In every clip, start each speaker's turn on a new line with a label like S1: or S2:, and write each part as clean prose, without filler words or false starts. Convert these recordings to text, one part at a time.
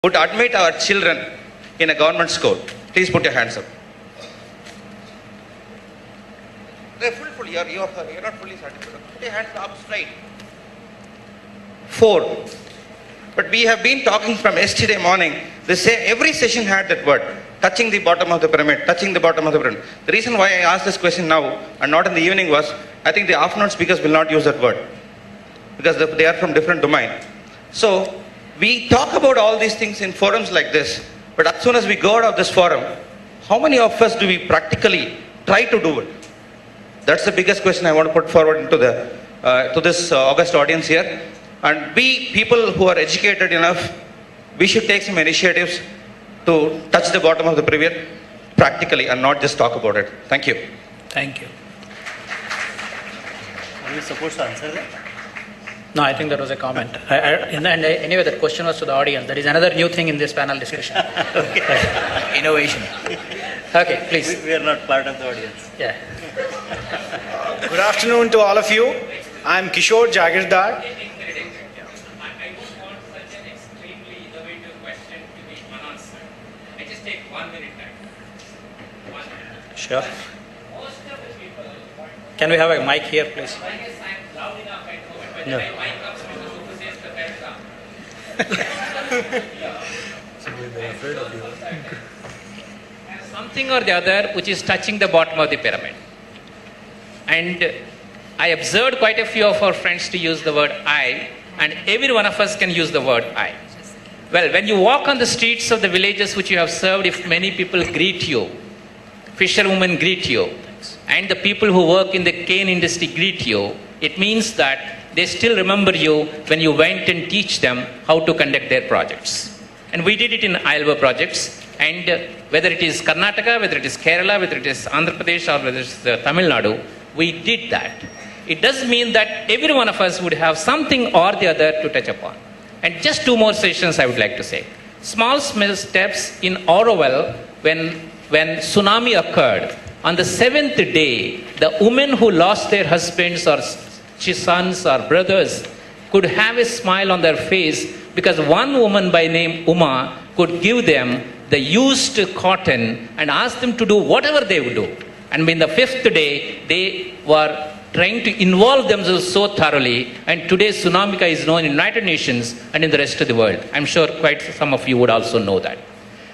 S1: would admit our children in a government school? Please put your hands up. They're full. You're not fully satisfied. Put your hands up straight. 4. But we have been talking from yesterday morning. They say every session had that word, touching the bottom of the pyramid, touching the bottom of the pyramid. The reason why I asked this question now and not in the evening was, I think the afternoon speakers will not use that word because they are from different domain. So we talk about all these things in forums like this, but as soon as we go out of this forum, how many of us do we practically try to do it? That's the biggest question I want to put forward into the to this august audience here. And we, people who are educated enough, we should take some initiatives to touch the bottom of the pyramid practically and not just talk about it. Thank you.
S2: Thank you.
S3: Are you supposed to answer that?
S2: No, I think that was a comment. Anyway, that question was to the audience. That is another new thing in this panel discussion.
S3: Okay.
S2: Innovation. Okay, please.
S3: We are not part of the audience.
S2: Yeah.
S4: Good afternoon to all of you. I'm Kishor Jagirdar.
S2: Sure. Can we have a mic here, please?
S3: No.
S5: Something or the other which is touching the bottom of the pyramid. And I observed quite a few of our friends to use the word I, and every one of us can use the word I. Well, when you walk on the streets of the villages which you have served, if many people greet you, fisherwomen greet you, and the people who work in the cane industry greet you, it means that they still remember you when you went and teach them how to conduct their projects. And we did it in Iowa projects, and whether it is Karnataka, whether it is Kerala, whether it is Andhra Pradesh, or whether it is Tamil Nadu, we did that. It does mean that every one of us would have something or the other to touch upon. And just 2 more sessions I would like to say. Small steps in Orwell when tsunami occurred. On the 7th day, the women who lost their husbands or sons or brothers could have a smile on their face because one woman by name Uma could give them the used cotton and ask them to do whatever they would do. And in the 5th day, they were trying to involve themselves so thoroughly, and today Tsunamika is known in United Nations and in the rest of the world. I'm sure quite some of you would also know that.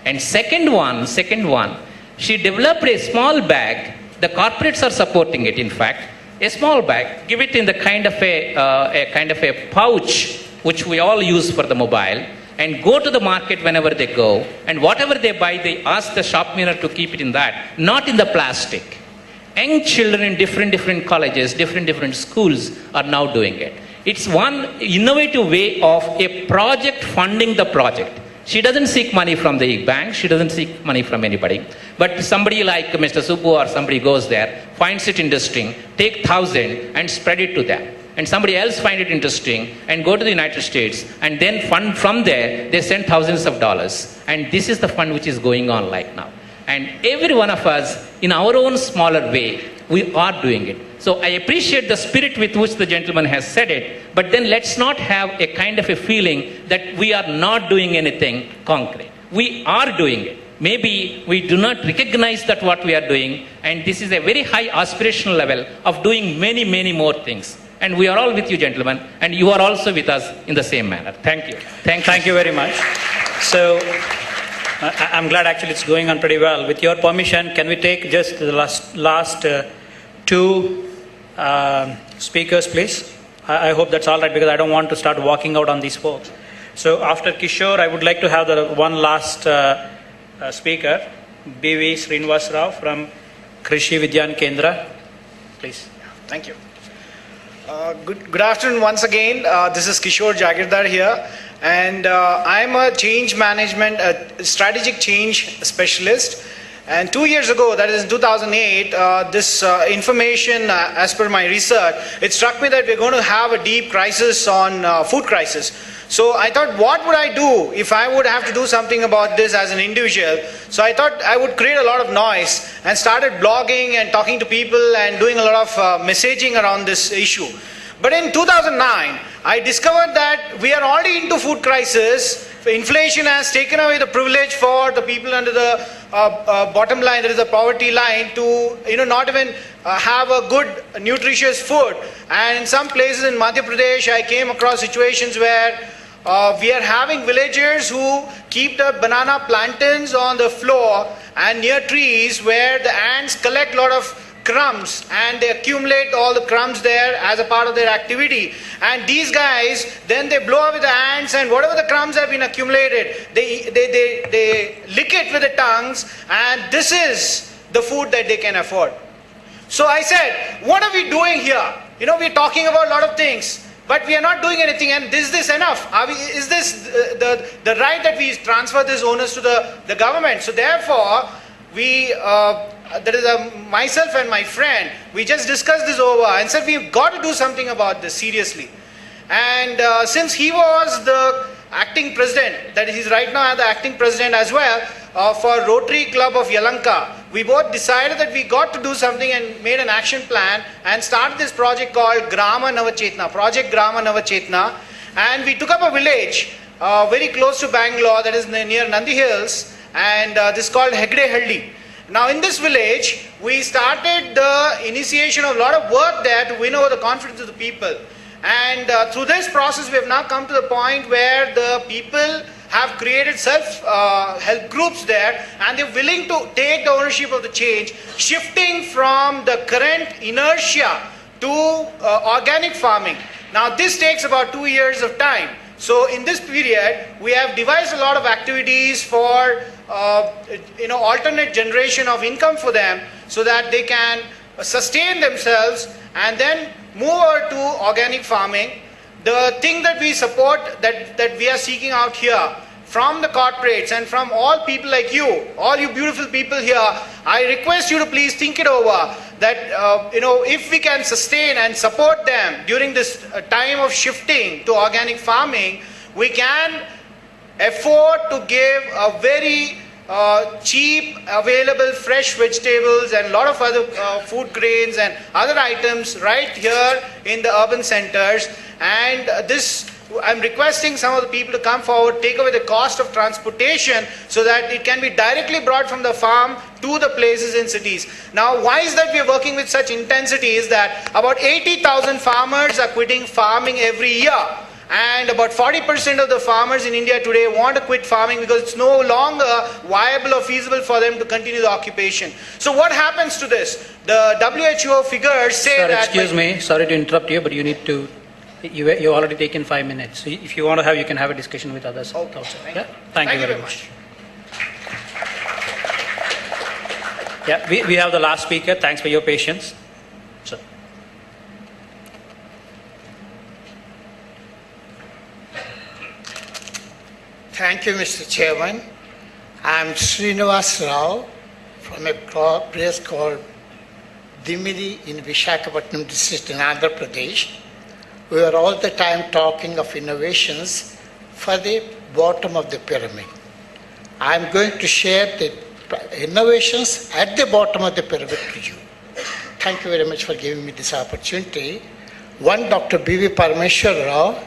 S5: And second one, she developed a small bag. The corporates are supporting it, in fact. A small bag, give it in the kind of a pouch which we all use for the mobile, and go to the market whenever they go, and whatever they buy, they ask the shop owner to keep it in that, not in the plastic. Young children in different colleges, different schools are now doing it. It's one innovative way of a project funding the project. She doesn't seek money from the bank, she doesn't seek money from anybody. But somebody like Mr. Subu or somebody goes there, finds it interesting, take 1,000 and spread it to them. And somebody else find it interesting and go to the United States and then fund from there, they send thousands of dollars. And this is the fund which is going on like now. And every one of us, in our own smaller way, we are doing it. So I appreciate the spirit with which the gentleman has said it, but then let's not have a kind of a feeling that we are not doing anything concrete. We are doing it. Maybe we do not recognize that what we are doing, and this is a very high aspirational level of doing many more things. And we are all with you, gentlemen, and you are also with us in the same manner. Thank you.
S2: Thank you very much. So, I'm glad actually it's going on pretty well. With your permission, can we take just the last 2 speakers, please? I hope that's all right because I don't want to start walking out on these folks. So after Kishore, I would like to have the one last speaker, B.V. Srinivas Rao from Krishi Vidyan Kendra. Please.
S4: Thank you. Good afternoon once again. This is Kishor Jagirdar here, and I'm a change management, strategic change specialist. And 2 years ago, that is in 2008, this information, as per my research, it struck me that we're going to have a deep crisis on food crisis. So I thought, what would I do if I would have to do something about this as an individual? So I thought I would create a lot of noise and started blogging and talking to people and doing a lot of messaging around this issue. But in 2009, I discovered that we are already into food crisis. Inflation has taken away the privilege for the people under the bottom line, that is the poverty line, to not even have a good nutritious food. And in some places in Madhya Pradesh, I came across situations where we are having villagers who keep the banana plantains on the floor and near trees, where the ants collect a lot of crumbs and they accumulate all the crumbs there as a part of their activity. And these guys, then they blow away the ants, and whatever the crumbs have been accumulated, they lick it with the tongues, and this is the food that they can afford. So I said, what are we doing here? We're talking about a lot of things, but we are not doing anything. And is this enough? Is this the right that we transfer this onus to the government? So therefore, that is myself and my friend, we just discussed this over and said we've got to do something about this seriously. And since he was the acting president, that is, he's right now the acting president as well, for Rotary Club of Yelahanka, we both decided that we got to do something and made an action plan and started this project called GramaNavaChetna, Project GramaNavaChetna. And we took up a village very close to Bangalore, that is near Nandi Hills, and this is called Hegdehalli. Now in this village, we started the initiation of a lot of work there to win over the confidence of the people. And through this process, we have now come to the point where the people have created self-help groups there, and they're willing to take the ownership of the change, shifting from the current inertia to organic farming. Now this takes about 2 years of time. So in this period, we have devised a lot of activities for alternate generation of income for them, so that they can sustain themselves and then move over to organic farming. The thing that we support, that we are seeking out here from the corporates and from all people like you, all you beautiful people here, I request you to please think it over, that if we can sustain and support them during this time of shifting to organic farming, we can afford to give a very cheap, available fresh vegetables and a lot of other food grains and other items right here in the urban centers. And this, I'm requesting some of the people to come forward, take away the cost of transportation, so that it can be directly brought from the farm to the places in cities. Now, why is that we are working with such intensity is that about 80,000 farmers are quitting farming every year. And about 40% of the farmers in India today want to quit farming because it's no longer viable or feasible for them to continue the occupation. So what happens to this? The WHO figures say
S2: Sir,
S4: that...
S2: excuse me, sorry to interrupt you, but you need to... You already taken 5 minutes. So if you want to have, you can have a discussion with others.
S4: Okay.
S2: Also. Thank you very much. Yeah, we have the last speaker. Thanks for your patience. Sir.
S6: Thank you, Mr. Chairman. I'm Srinivas Rao from a place called Dimidi in Visakhapatnam district in Andhra Pradesh. We are all the time talking of innovations for the bottom of the pyramid. I'm going to share the innovations at the bottom of the pyramid to you. Thank you very much for giving me this opportunity. One, Dr. B.V. Parameshwar Rao